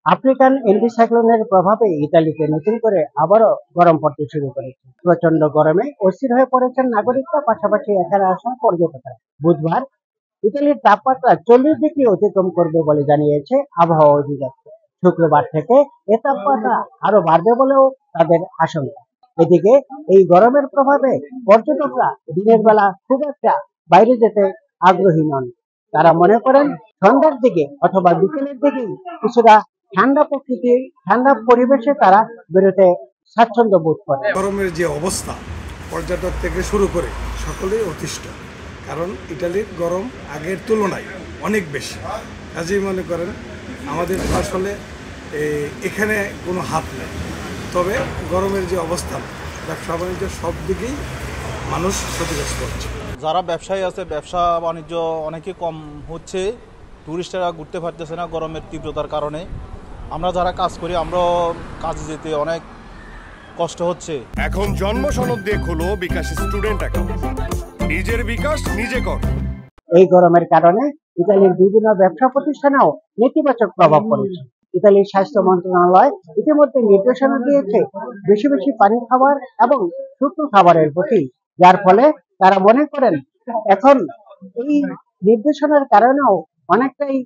African এন্টিসাইক্লোনের প্রভাবে ইতালিতে নতুন করে আবারও গরম পড়তে শুরু করেছে। প্রচন্ড গরমে অস্থির হয়ে পড়েছেন নাগরিকরা, পাশাপাশি এখানে আসা পর্যটকরা। বুধবার ইতালির তাপমাত্রা 40 ডিগ্রি অতিক্রম করবে বলে জানিয়েছে আবহাওয়া অধিদপ্তর। শুক্রবার থেকে এ তাপমাত্রা আরো বাড়বে বলেও তাদের আশঙ্কা। এদিকে এই গরমের প্রভাবে পর্যটকরা দিনের বেলা খুব একটা বাইরে যেতে আগ্রহী নন। তারা মনে করেন সন্ধ্যার দিকে অথবা বিকেলের দিকেই কিছুটা ঠান্ডা পরিবেশে তারা বেরোতে স্বাচ্ছন্দ্য বোধ করে। গরমের যে অবস্থা, পর্যটক থেকে শুরু করে সকলেই অতিষ্ঠ। কারণ ইটালির গরম আগের তুলনায় অনেক বেশি। কাজেই মনে করেন আমাদের আসলে এখানে কোনো হাত নেই। তবে গরমের যে অবস্থান, ব্যবসা বাণিজ্য সব দিকেই মানুষ ক্ষতিগ্রস্ত হচ্ছে। যারা ব্যবসায়ী আছে, ব্যবসা বাণিজ্য অনেকে কম হচ্ছে। টুরিস্টরা ঘুরতে পারতেছে না গরমের তীব্রতার কারণে। আমরা যারা কাজ করি, আমরাও কাজে যেতে অনেক কষ্ট হচ্ছে। এখন জন্ম সনদ দিয়ে খোলো বিকাশ স্টুডেন্ট অ্যাকাউন্ট। নিজের বিকাশ নিজে কর। এই গরমের কারণে ইতালির বিভিন্ন ব্যবসা প্রতিষ্ঠানেও নেতিবাচক প্রভাব পড়েছে। ইতালির স্বাস্থ্য মন্ত্রণালয় ইতিমধ্যে নির্দেশনা দিয়েছে বেশি বেশি পানি খাবার এবং শুকনো খাবারের প্রতি, যার ফলে তারা মনে করেন এখন এই নির্দেশনার কারণেও অনেকটাই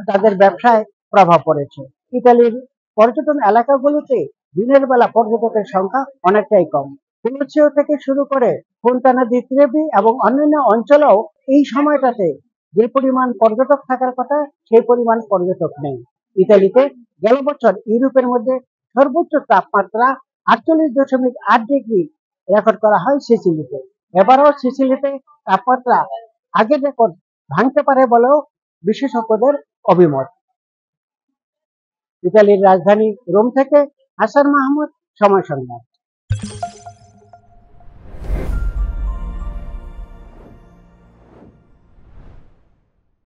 তাদের ব্যবসায় প্রভাব পড়েছে। ইতালির পর্যটন এলাকাগুলোতে দিনের বেলা পর্যটকের সংখ্যা অনেকটাই কম। পুলুচিও থেকে শুরু করে ফোন্টানা দি ট্রেভি এবং অন্যান্য অঞ্চলেও এই সময়টাতে যে পরিমাণ পর্যটক থাকার কথা সেই পরিমাণ পর্যটক নেই। ইতালিতে গেল বছর ইউরোপের মধ্যে সর্বোচ্চ তাপমাত্রা 48.8 ডিগ্রি রেকর্ড করা হয় সিসিলিতে। এবারও সিসিলিতে তাপমাত্রা আগের রেকর্ড ভাঙতে পারে বলেও বিশেষজ্ঞদের অভিমত। ইতালির রাজধানী রোম থেকে হাসান মাহমুদ, সময় সংবাদ।